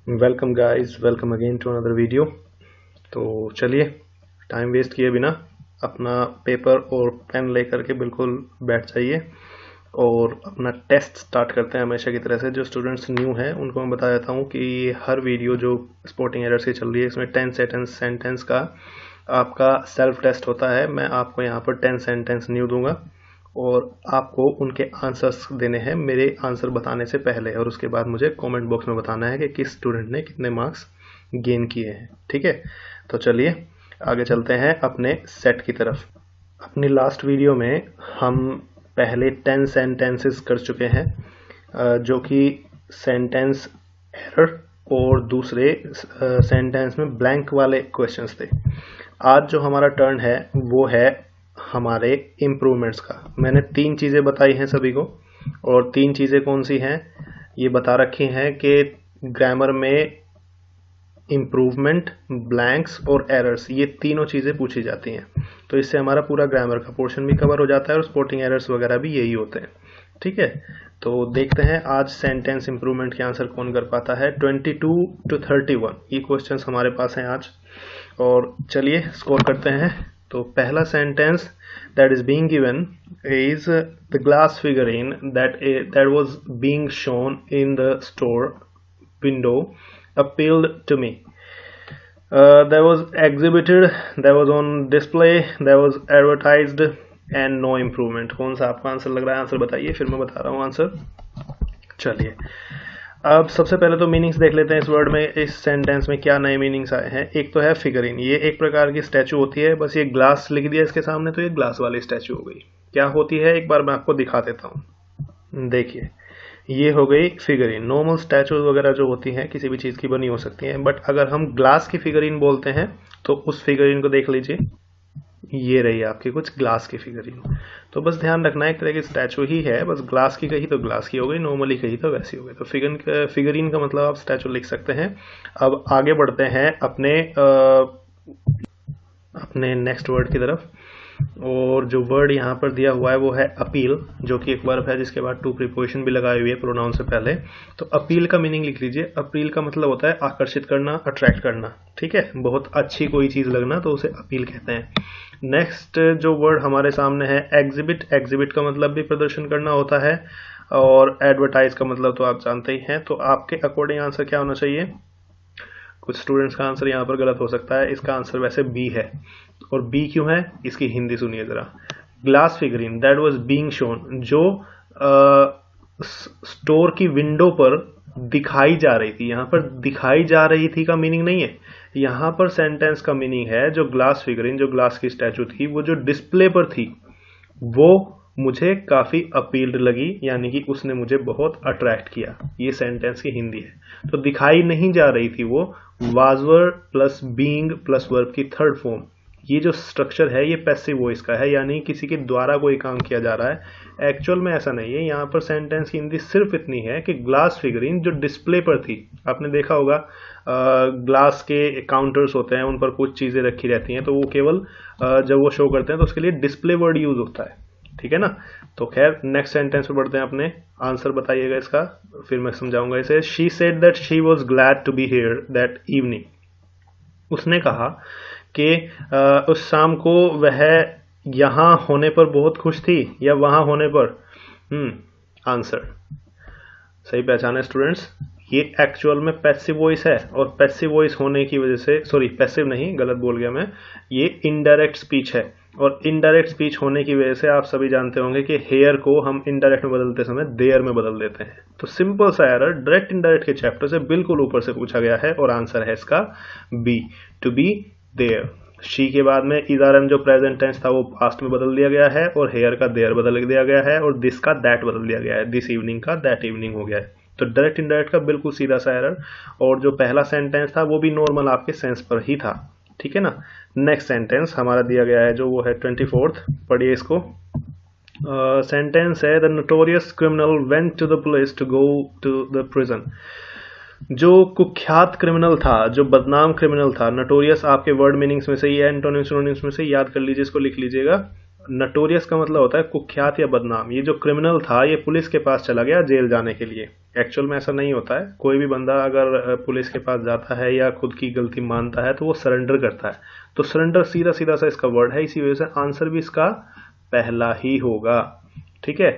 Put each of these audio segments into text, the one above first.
Welcome guys, welcome again to another video. तो चलिए time waste किए बिना अपना पेपर और पेन लेकर के बिल्कुल बैठ जाइए और अपना टेस्ट स्टार्ट करते हैं। हमेशा की तरह से जो स्टूडेंट्स न्यू हैं उनको मैं बता देता हूँ कि हर वीडियो जो स्पोर्टिंग एरर से चल रही है इसमें 10 सेंटेंस का आपका सेल्फ टेस्ट होता है। मैं आपको यहाँ पर 10 सेंटेंस न्यू दूंगा और आपको उनके आंसर्स देने हैं मेरे आंसर बताने से पहले, और उसके बाद मुझे कमेंट बॉक्स में बताना है कि किस स्टूडेंट ने कितने मार्क्स गेन किए हैं। ठीक है, तो चलिए आगे चलते हैं अपने सेट की तरफ। अपनी लास्ट वीडियो में हम पहले 10 सेंटेंसेस कर चुके हैं जो कि सेंटेंस एरर और दूसरे सेंटेंस में ब्लैंक वाले क्वेश्चंस थे। आज जो हमारा टर्न है वो है हमारे इम्प्रूवमेंट्स का। मैंने 3 चीज़ें बताई हैं सभी को, और 3 चीज़ें कौन सी हैं ये बता रखी हैं कि ग्रामर में इम्प्रूवमेंट, ब्लैंक्स और एरर्स, ये तीनों चीज़ें पूछी जाती हैं। तो इससे हमारा पूरा ग्रामर का पोर्शन भी कवर हो जाता है और स्पोर्टिंग एरर्स वगैरह भी यही होते हैं। ठीक है, तो देखते हैं आज सेंटेंस इम्प्रूवमेंट के आंसर कौन कर पाता है। 22 to 31 ये क्वेश्चंस हमारे पास हैं आज, और चलिए स्कोर करते हैं। तो पहला sentence that is being given is the glass figurine that was being shown in the store window appealed to me. That was exhibited, that was on display, that was advertised and no improvement। कौन सा आपका answer लग रहा है? Answer बताइए, फिर मैं बता रहा हूँ आंसर। चलिए अब सबसे पहले तो मीनिंग्स देख लेते हैं इस वर्ड में, इस सेंटेंस में क्या नए मीनिंग्स आए हैं। एक तो है फिगरिन, ये एक प्रकार की स्टैचू होती है। बस ये ग्लास लिख दिया इसके सामने तो ये ग्लास वाली स्टैचू हो गई। क्या होती है एक बार मैं आपको दिखा देता हूँ। देखिए ये हो गई फिगरिन। नॉर्मल स्टैचू वगैरह जो होती हैं किसी भी चीज़ की बनी हो सकती हैं, बट अगर हम ग्लास की फिगरिन बोलते हैं तो उस फिगरिन को देख लीजिए, ये रही आपकी कुछ ग्लास की फिगरिन। तो बस ध्यान रखना एक तरह की स्टैचू ही है, बस ग्लास की कही तो ग्लास की हो गई, नॉर्मली कही तो वैसी हो गई। तो फिगरिन का मतलब आप स्टैचू लिख सकते हैं। अब आगे बढ़ते हैं अपने नेक्स्ट वर्ड की तरफ, और जो वर्ड यहाँ पर दिया हुआ है वो है अपील, जो कि एक वर्ब है जिसके बाद टू प्रीपोजिशन भी लगाई हुई है प्रोनाउन से पहले। तो अपील का मीनिंग लिख लीजिए। अपील का मतलब होता है आकर्षित करना, अट्रैक्ट करना। ठीक है, बहुत अच्छी कोई चीज़ लगना तो उसे अपील कहते हैं। नेक्स्ट जो वर्ड हमारे सामने है एग्जिबिट। एग्जिबिट का मतलब भी प्रदर्शन करना होता है, और एडवर्टाइज का मतलब तो आप जानते ही हैं। तो आपके अकॉर्डिंग आंसर क्या होना चाहिए? कुछ स्टूडेंट्स का आंसर यहाँ पर गलत हो सकता है। इसका आंसर वैसे बी है, और बी क्यों है इसकी हिंदी सुनिए जरा। Glass figurine that was being shown, जो स्टोर की विंडो पर दिखाई जा रही थी। यहाँ पर दिखाई जा रही थी का मीनिंग नहीं है, यहाँ पर सेंटेंस का मीनिंग है जो ग्लास फिगरिन, जो ग्लास की स्टैचू थी, वो जो डिस्प्ले पर थी वो मुझे काफी अपील्ड लगी, यानी कि उसने मुझे बहुत अट्रैक्ट किया। ये सेंटेंस की हिंदी है। तो दिखाई नहीं जा रही थी वो was verb plus being plus verb की थर्ड फॉर्म। ये जो स्ट्रक्चर है ये पैसिव वॉइस का है, यानी किसी के द्वारा कोई काम किया जा रहा है। एक्चुअल में ऐसा नहीं है। यहाँ पर सेंटेंस की हिंदी सिर्फ इतनी है कि ग्लास फिगरिन जो डिस्प्ले पर थी, आपने देखा होगा ग्लास के काउंटर्स होते हैं, उन पर कुछ चीजें रखी रहती हैं, तो वो केवल जब वो शो करते हैं तो उसके लिए डिस्प्ले वर्ड यूज होता है। ठीक है ना। तो खैर नेक्स्ट सेंटेंस पे बढ़ते हैं अपने। आंसर बताइएगा इसका, फिर मैं समझाऊंगा इसे। She said that she was glad to be here that evening. उसने कहा कि उस शाम को वह यहाँ होने पर बहुत खुश थी, या वहां होने पर। आंसर सही पहचाने स्टूडेंट्स। ये एक्चुअल में पैसिव वॉइस है, और पैसिव वॉइस होने की वजह से, सॉरी पैसिव नहीं, गलत बोल गया मैं, ये इनडायरेक्ट स्पीच है। और इनडायरेक्ट स्पीच होने की वजह से आप सभी जानते होंगे कि हेयर को हम इनडायरेक्ट में बदलते समय देयर में बदल देते हैं। तो सिंपल सा एरर डायरेक्ट इनडायरेक्ट के चैप्टर से बिल्कुल ऊपर से पूछा गया है, और आंसर है इसका B, to be there. She के बाद में इधर जो प्रेजेंट टेंस था वो पास्ट में बदल दिया गया है, और हेयर का देयर बदल दिया गया है, और दिस का दैट बदल दिया गया है। दिस इवनिंग का दैट इवनिंग हो गया है। तो डायरेक्ट इनडायरेक्ट का बिल्कुल सीधा सा एरर, और जो पहला सेंटेंस था वो भी नॉर्मल आपके सेंस पर ही था। ठीक है ना। नेक्स्ट सेंटेंस हमारा दिया गया है जो वो है 24th, पढ़िए इसको। सेंटेंस है the notorious criminal went to the police to go to the prison. जो कुख्यात क्रिमिनल था, जो बदनाम क्रिमिनल था, नोटोरियस आपके वर्ड मीनिंग्स में से ही है, एंटोनिम्स सिनोनिम्स में से याद कर लीजिए, इसको लिख लीजिएगा। नोटोरियस का मतलब होता है कुख्यात या बदनाम। ये जो क्रिमिनल था ये पुलिस के पास चला गया जेल जाने के लिए। एक्चुअल में ऐसा नहीं होता है। कोई भी बंदा अगर पुलिस के पास जाता है या खुद की गलती मानता है तो वो सरेंडर करता है। तो सरेंडर सीधा सीधा सा इसका वर्ड है, इसी वजह से आंसर भी इसका पहला ही होगा। ठीक है,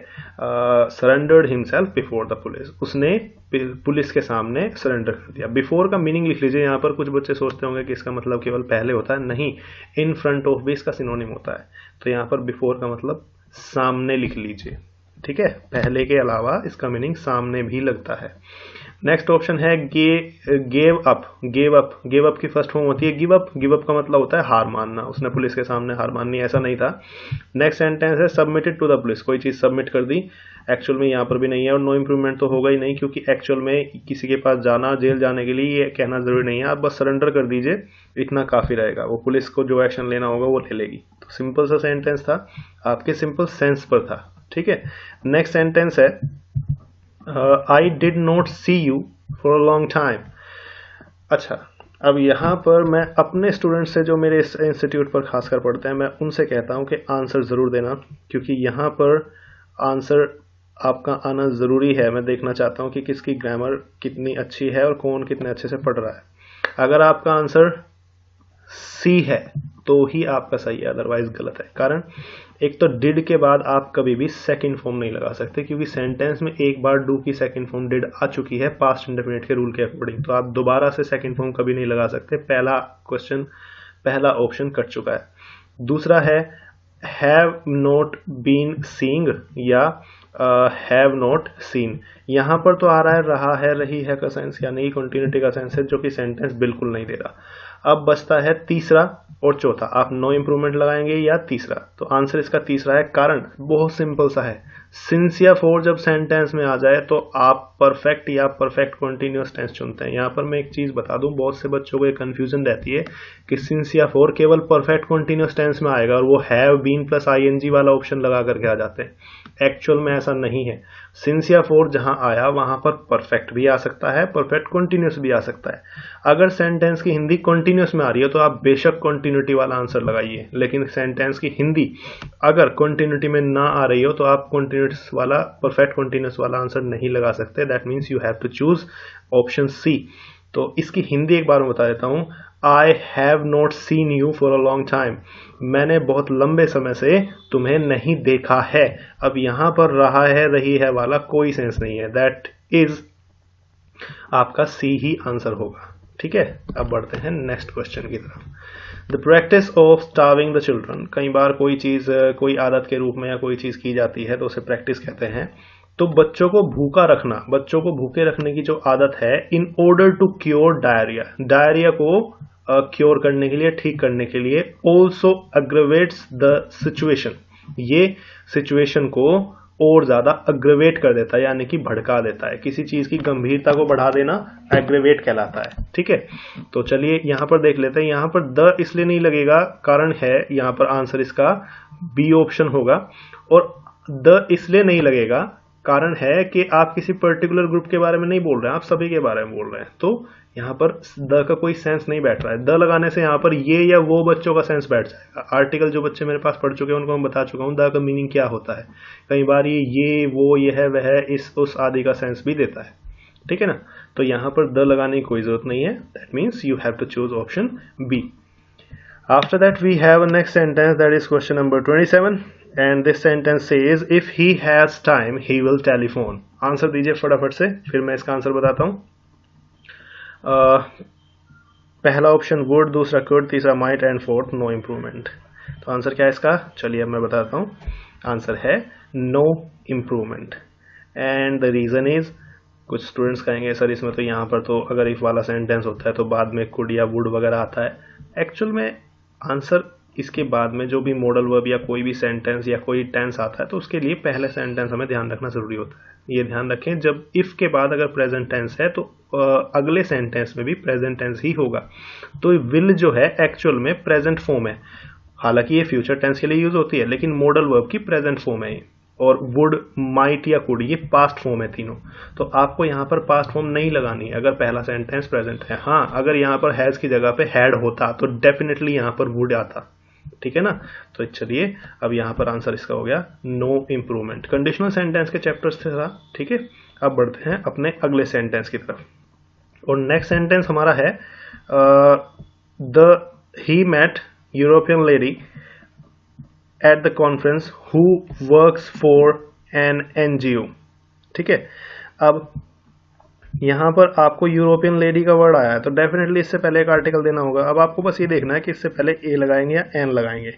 surrendered himself before the police, उसने पुलिस के सामने सरेंडर कर दिया। बिफोर का मीनिंग लिख लीजिए। यहाँ पर कुछ बच्चे सोचते होंगे कि इसका मतलब केवल पहले होता है, नहीं, इन फ्रंट ऑफ भी इसका सिनोनिम होता है। तो यहाँ पर बिफोर का मतलब सामने लिख लीजिए। ठीक है, पहले के अलावा इसका मीनिंग सामने भी लगता है। नेक्स्ट ऑप्शन है गेव अप। गिव अप की फर्स्ट फॉर्म होती है गिव अप। गिव अप का मतलब होता है हार मानना। उसने पुलिस के सामने हार माननी, ऐसा नहीं था। नेक्स्ट सेंटेंस है सबमिटेड टू द पुलिस। कोई चीज सबमिट कर दी, एक्चुअल में यहाँ पर भी नहीं है। और नो इम्प्रूवमेंट तो होगा ही नहीं, क्योंकि एक्चुअल में किसी के पास जाना, जेल जाने के लिए ये कहना जरूरी नहीं है। आप बस सरेंडर कर दीजिए, इतना काफी रहेगा। वो पुलिस को जो एक्शन लेना होगा वो ले लेगी। तो सिंपल सा सेंटेंस था, आपके सिंपल सेंस पर था। ठीक है, नेक्स्ट सेंटेंस है I did not see you for a long time. अच्छा, अब यहाँ पर मैं अपने स्टूडेंट से जो मेरे इस इंस्टीट्यूट पर खासकर पढ़ते हैं, मैं उनसे कहता हूँ कि आंसर ज़रूर देना, क्योंकि यहाँ पर आंसर आपका आना ज़रूरी है। मैं देखना चाहता हूँ कि किसकी ग्रामर कितनी अच्छी है और कौन कितने अच्छे से पढ़ रहा है। अगर आपका आंसर सी है तो ही आपका सही है, अदरवाइज गलत है। कारण एक तो डिड के बाद आप कभी भी सेकंड फॉर्म नहीं लगा सकते, क्योंकि सेंटेंस में एक बार डू की सेकंड फॉर्म डिड आ चुकी है पास्ट इंडेफिनिट के रूल के अकॉर्डिंग। तो आप दोबारा से सेकंड फॉर्म कभी नहीं लगा सकते। पहला ऑप्शन कट चुका है। दूसरा है हैव नॉट बीन सीइंग या हैव नॉट सीन। यहां पर तो आ रहा है रहा है, रही है का सेंस, यानी कि कंटिन्यूटी का सेंस है, जो कि सेंटेंस बिल्कुल नहीं दे रहा। अब बचता है तीसरा और चौथा। आप नो इंप्रूवमेंट लगाएंगे या तीसरा? तो आंसर इसका तीसरा है। कारण बहुत सिंपल सा है, सिंस या फॉर जब सेंटेंस में आ जाए तो आप परफेक्ट या परफेक्ट कंटिन्यूअस टेंस चुनते हैं। यहां पर मैं एक चीज बता दूं, बहुत से बच्चों को एक कंफ्यूजन रहती है कि सिंस या फॉर केवल परफेक्ट कंटिन्यूअस टेंस में आएगा और वो हैव बीन प्लस आईएनजी वाला ऑप्शन लगा करके आ जाते हैं। एक्चुअल में ऐसा नहीं है। सिंस या फॉर जहां आया वहां पर परफेक्ट भी आ सकता है, परफेक्ट कंटिन्यूअस भी आ सकता है। अगर सेंटेंस की हिंदी कंटिन्यूअस में आ रही है तो आप बेशक कंटिन्यूटी वाला आंसर लगाइए, लेकिन सेंटेंस की हिंदी अगर कंटिन्यूटी में ना आ रही हो तो आप कंटिन्यूस वाला, परफेक्ट कंटिन्यूस वाला आंसर नहीं लगा सकते। That means you have to choose option C. तो इसकी हिंदी एक बार मैं बता देता हूं। I have not seen you for a long time. मैंने बहुत लंबे समय से तुम्हें नहीं देखा है। अब यहां पर रहा है, रही है वाला कोई सेंस नहीं है। दैट इज आपका सी ही आंसर होगा। ठीक है, अब बढ़ते हैं नेक्स्ट क्वेश्चन की तरफ। The practice of starving the children. कई बार कोई चीज, कोई आदत के रूप में या कोई चीज की जाती है तो उसे प्रैक्टिस कहते हैं। तो बच्चों को भूखा रखना, बच्चों को भूखे रखने की जो आदत है, in order to cure diarrhoea, diarrhoea को क्योर करने के लिए, ठीक करने के लिए, ऑल्सो अग्रवेट्स द सिचुएशन, ये सिचुएशन को और ज्यादा अग्रवेट कर देता है, यानी कि भड़का देता है। किसी चीज की गंभीरता को बढ़ा देना एग्रेवेट कहलाता है। ठीक है, तो चलिए यहां पर देख लेते हैं। यहां पर द इसलिए नहीं लगेगा, कारण है यहां पर आंसर इसका बी ऑप्शन होगा। और द इसलिए नहीं लगेगा, कारण है कि आप किसी पर्टिकुलर ग्रुप के बारे में नहीं बोल रहे हैं, आप सभी के बारे में बोल रहे हैं। तो यहाँ पर द का कोई सेंस नहीं बैठ रहा है। द लगाने से यहाँ पर ये या वो बच्चों का सेंस बैठ जाएगा। आर्टिकल जो बच्चे मेरे पास पढ़ चुके हैं उनको मैं बता चुका हूँ द का मीनिंग क्या होता है। कई बार ये वो, ये है, वह, इस, उस आदि का सेंस भी देता है। ठीक है ना, तो यहाँ पर द लगाने की कोई जरूरत नहीं है। That means you have to choose option B. After that we have a next sentence, that is question number 27, and this sentence says if he has time he will telephone. Answer दीजिए फटाफट से, फिर मैं इसका answer बताता हूँ। पहला option would, दूसरा कुड, तीसरा might and fourth no improvement. तो आंसर क्या है इसका? चलिए अब मैं बताता हूँ। आंसर है no improvement. And the reason is, कुछ स्टूडेंट्स कहेंगे सर इसमें तो यहाँ पर तो अगर इफ वाला सेंटेंस होता है तो बाद में कुड या वुड वगैरह आता है। एक्चुअल में आंसर इसके बाद में जो भी मॉडल वर्ब या कोई भी सेंटेंस या कोई टेंस आता है तो उसके लिए पहले सेंटेंस हमें ध्यान रखना जरूरी होता है। ये ध्यान रखें, जब इफ के बाद अगर प्रेजेंट टेंस है तो अगले सेंटेंस में भी प्रेजेंट टेंस ही होगा। तो विल जो है एक्चुअल में प्रेजेंट फॉर्म है, हालांकि ये फ्यूचर टेंस के लिए यूज होती है, लेकिन मॉडल वर्ब की प्रेजेंट फॉर्म है। और वुड, माइट या कुड ये पास्ट फॉर्म है तीनों। तो आपको यहाँ पर पास्ट फॉर्म नहीं लगानी है अगर पहला सेंटेंस प्रेजेंट है। हाँ, अगर यहाँ पर हैज की जगह पे हैड होता तो डेफिनेटली यहाँ पर वुड आता। ठीक है ना, तो चलिए अब यहाँ पर आंसर इसका हो गया नो इम्प्रूवमेंट। कंडीशनल सेंटेंस के चैप्टर्स थे। ठीक है, अब बढ़ते हैं अपने अगले सेंटेंस की तरफ, और नेक्स्ट सेंटेंस हमारा है he met European lady at the conference who works for an NGO। ठीक है, अब यहां पर आपको यूरोपियन लेडी का वर्ड आया है तो डेफिनेटली इससे पहले एक आर्टिकल देना होगा। अब आपको बस ये देखना है कि इससे पहले ए लगाएंगे या एन लगाएंगे।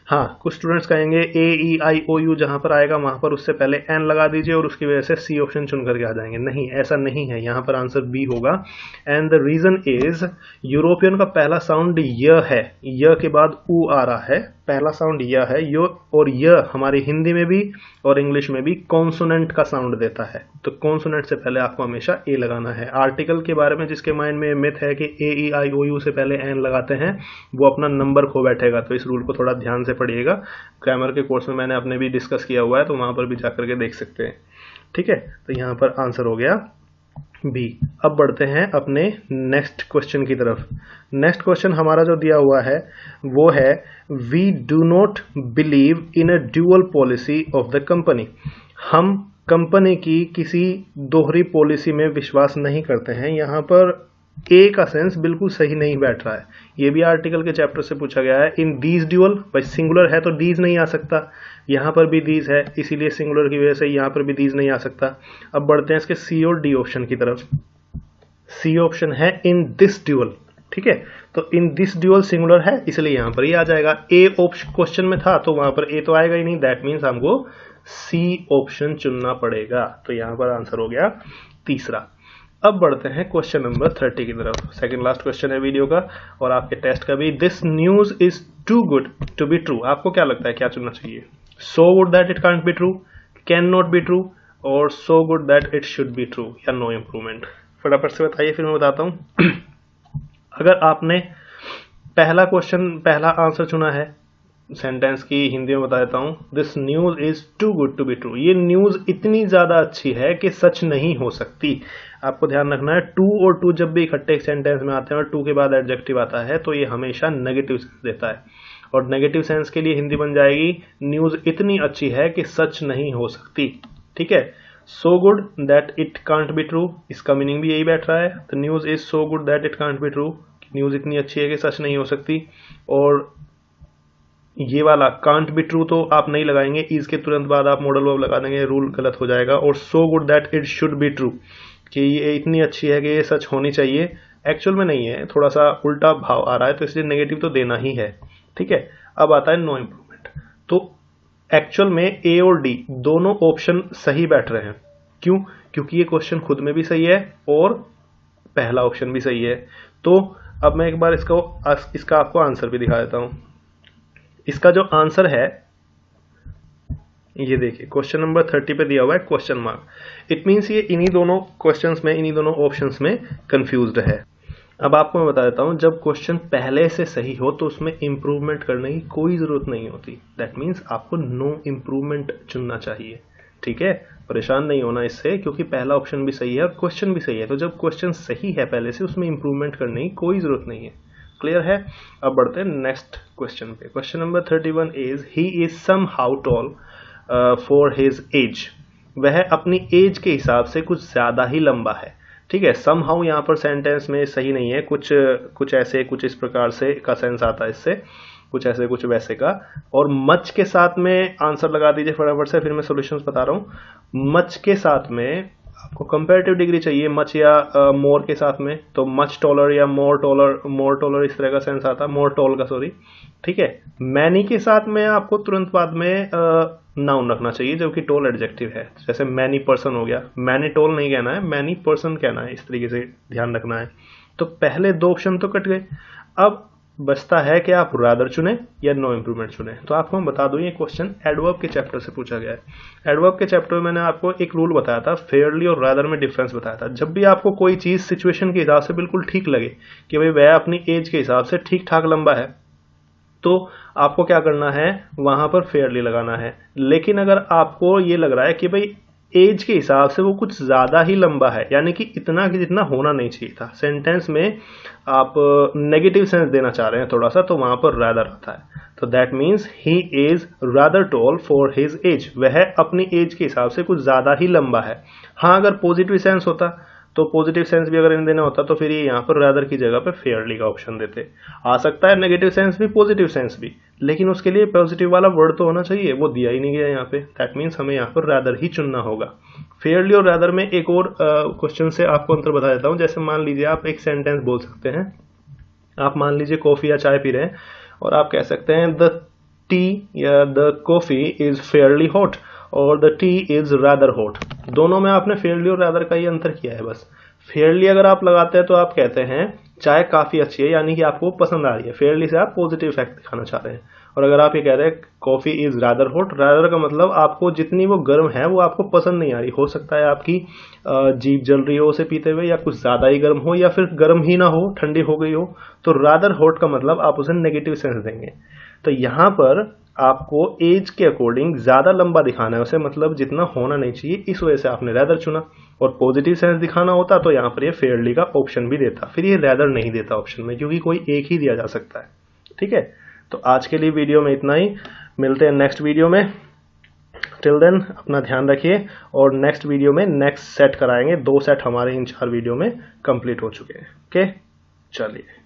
हाँ, कुछ स्टूडेंट्स कहेंगे AEIOU जहां पर आएगा वहां पर उससे पहले एन लगा दीजिए और उसकी वजह से सी ऑप्शन चुन करके आ जाएंगे। नहीं, ऐसा नहीं है, यहां पर आंसर बी होगा। And the reason is European का पहला साउंड य है, य के बाद ऊ आ रहा है, पहला साउंड य है यो, और य हमारी हिंदी में भी और इंग्लिश में भी कॉन्सोनेंट का साउंड देता है, तो कॉन्सोनेंट से पहले आपको हमेशा ए लगाना है। आर्टिकल के बारे में जिसके माइंड में मिथ है कि AEIOU से पहले एन लगाते हैं वो अपना नंबर खो बैठेगा, तो इस रूल को थोड़ा ध्यान से पढ़िएगा। ग्रामर के कोर्स में मैंने अपने भी डिस्कस किया हुआ है, तो वहां पर भी जाकर के देख सकते हैं। ठीक है, तो यहां पर आंसर हो गया बी। अब बढ़ते हैं अपने नेक्स्ट क्वेश्चन की तरफ। नेक्स्ट क्वेश्चन हमारा जो दिया हुआ है वो है we do not believe in a dual policy of the company. हम कंपनी की किसी दोहरी पॉलिसी में विश्वास नहीं करते हैं। यहाँ पर ए का सेंस बिल्कुल सही नहीं बैठ रहा है, ये भी आर्टिकल के चैप्टर से पूछा गया है। इन दीज ड्यूअल, भाई सिंगुलर है तो दीज नहीं आ सकता, यहाँ पर भी दीज है इसीलिए सिंगुलर की वजह से यहाँ पर भी दीज नहीं आ सकता। अब बढ़ते हैं इसके सी और डी ऑप्शन की तरफ। सी ऑप्शन है इन दिस ड्यूअल। ठीक है, तो इन दिस ड्यूअल सिंगुलर है इसलिए यहाँ पर ये आ जाएगा। ए ऑप्शन क्वेश्चन में था तो वहां पर ए तो आएगा ही नहीं, दैट मीन्स हमको सी ऑप्शन चुनना पड़ेगा, तो यहाँ पर आंसर हो गया तीसरा। अब बढ़ते हैं क्वेश्चन नंबर 30 की तरफ। सेकंड लास्ट क्वेश्चन है वीडियो का और आपके टेस्ट का भी। This news is too good to be true. आपको क्या लगता है क्या चुनना चाहिए? So good that it can't be true, can not be true, और so good that it should be true, या नो इम्प्रूवमेंट? फटाफट से बताइए फिर मैं बताता हूं। अगर आपने पहला आंसर चुना है, सेंटेंस की हिंदी में बता देता हूं, this news is too good to be true. ये न्यूज इतनी ज्यादा अच्छी है कि सच नहीं हो सकती। आपको ध्यान रखना है, टू और टू जब भी इकट्ठे एक सेंटेंस में आते हैं और टू के बाद एडजेक्टिव आता है तो ये हमेशा नेगेटिव सेंस देता है, और नेगेटिव सेंस के लिए हिंदी बन जाएगी न्यूज इतनी अच्छी है कि सच नहीं हो सकती। ठीक है, सो good that it can't be true, इसका मीनिंग भी यही बैठ रहा है। The news is so good that it can't be true, news इतनी अच्छी है कि सच नहीं हो सकती। और ये वाला कांट बी ट्रू तो आप नहीं लगाएंगे, इज के तुरंत बाद आप मॉडल वर्ब लगा देंगे, रूल गलत हो जाएगा। और so good that it should be true, कि ये इतनी अच्छी है कि ये सच होनी चाहिए, एक्चुअल में नहीं है, थोड़ा सा उल्टा भाव आ रहा है तो इसलिए नेगेटिव तो देना ही है। ठीक है, अब आता है नो इम्प्रूवमेंट। तो एक्चुअल में ए और डी दोनों ऑप्शन सही बैठ रहे हैं। क्यों? क्योंकि ये क्वेश्चन खुद में भी सही है और पहला ऑप्शन भी सही है। तो अब मैं एक बार इसका आपको आंसर भी दिखा देता हूं। इसका जो आंसर है ये देखिए, क्वेश्चन नंबर 30 पे दिया हुआ है क्वेश्चन मार्क। इट मीन्स ये इन्हीं दोनों क्वेश्चंस में, इन्हीं दोनों ऑप्शंस में कंफ्यूज्ड है। अब आपको मैं बता देता हूं, जब क्वेश्चन पहले से सही हो तो उसमें इंप्रूवमेंट करने की कोई जरूरत नहीं होती। दैट मीन्स आपको नो इंप्रूवमेंट चुनना चाहिए। ठीक है, परेशान नहीं होना इससे, क्योंकि पहला ऑप्शन भी सही है और क्वेश्चन भी सही है। तो जब क्वेश्चन सही है पहले से, उसमें इंप्रूवमेंट करने की कोई जरूरत नहीं है। क्लियर है? अब बढ़ते हैं नेक्स्ट क्वेश्चन पे। Question number 31 is he is somehow tall for his age. वह अपनी एज के हिसाब से कुछ ज्यादा ही लंबा है। ठीक है, सम हाउ यहाँ पर सेंटेंस में सही नहीं है, कुछ ऐसे कुछ इस प्रकार से का सेंस आता है इससे, कुछ ऐसे कुछ वैसे का। और मच के साथ में आंसर लगा दीजिए फटाफट से, फिर मैं सॉल्यूशंस बता रहा हूँ। मच के साथ में आपको कंपैरेटिव डिग्री चाहिए, मच या मोर के साथ में, तो मच टॉलर या मोर टॉलर इस तरह का सेंस आता है, मोर टॉल का, सॉरी। ठीक है, मैनी के साथ में आपको तुरंत बाद में नाउन रखना चाहिए, जो कि टॉल एडजेक्टिव है। जैसे मैनी पर्सन हो गया, मैनी टॉल नहीं कहना है, मैनी पर्सन कहना है, इस तरीके से ध्यान रखना है। तो पहले दो ऑप्शन तो कट गए। अब बचता है कि आप रादर चुने या नो इंप्रूवमेंट चुने। तो आपको मैं बता दूं, ये क्वेश्चन एडवर्ब के चैप्टर से पूछा गया है। एडवर्ब के चैप्टर में मैंने आपको एक रूल बताया था, फेयरली और रादर में डिफरेंस बताया था। जब भी आपको कोई चीज सिचुएशन के हिसाब से बिल्कुल ठीक लगे कि भाई वह अपनी एज के हिसाब से ठीक ठाक लंबा है, तो आपको क्या करना है, वहां पर फेयरली लगाना है। लेकिन अगर आपको ये लग रहा है कि भाई एज के हिसाब से वो कुछ ज्यादा ही लंबा है, यानी कि इतना कि जितना होना नहीं चाहिए था, सेंटेंस में आप नेगेटिव सेंस देना चाह रहे हैं थोड़ा सा, तो वहां पर रादर आता है। तो that means he is rather tall for his age, वह अपनी एज के हिसाब से कुछ ज्यादा ही लंबा है। हाँ, अगर पॉजिटिव सेंस होता तो पॉजिटिव सेंस भी अगर इन देना होता तो फिर ये यहाँ पर रादर की जगह पे फेयरली का ऑप्शन देते। आ सकता है नेगेटिव सेंस भी पॉजिटिव सेंस भी, लेकिन उसके लिए पॉजिटिव वाला वर्ड तो होना चाहिए, वो दिया ही नहीं गया यहाँ पे। दैट मीन्स हमें यहाँ पर रादर ही चुनना होगा। फेयरली और रादर में एक और क्वेश्चन से आपको अंतर बता देता हूँ। जैसे मान लीजिए आप एक सेंटेंस बोल सकते हैं, आप मान लीजिए कॉफी या चाय पी रहे हैं और आप कह सकते हैं द टी या the coffee is fairly hot और the tea is rather hot. दोनों में आपने फेयरली और रादर का ही अंतर किया है बस। फेयरली अगर आप लगाते हैं तो आप कहते हैं चाय काफी अच्छी है, यानी कि आपको पसंद आ रही है। फेयरली से आप पॉजिटिव इफेक्ट दिखाना चाह रहे हैं। और अगर आप ये कह रहे हैं coffee is rather hot, rather का मतलब आपको जितनी वो गर्म है वो आपको पसंद नहीं आ रही। हो सकता है आपकी जीभ जल रही हो उसे पीते हुए, या कुछ ज्यादा ही गर्म हो, या फिर गर्म ही ना हो, ठंडी हो गई हो। तो रादर हॉट का मतलब आप उसे नेगेटिव सेंस देंगे। तो यहाँ पर आपको एज के अकॉर्डिंग ज्यादा लंबा दिखाना है उसे, मतलब जितना होना नहीं चाहिए, इस वजह से आपने रैदर चुना। और पॉजिटिव सेंस दिखाना होता तो यहाँ पर ये फेयरली का ऑप्शन भी देता, फिर ये रैदर नहीं देता ऑप्शन में, क्योंकि कोई एक ही दिया जा सकता है। ठीक है, तो आज के लिए वीडियो में इतना ही। मिलते हैं नेक्स्ट वीडियो में। टिल देन अपना ध्यान रखिए, और नेक्स्ट वीडियो में नेक्स्ट सेट कराएंगे। 2 सेट हमारे इन 4 वीडियो में कंप्लीट हो चुके हैं। ओके, चलिए।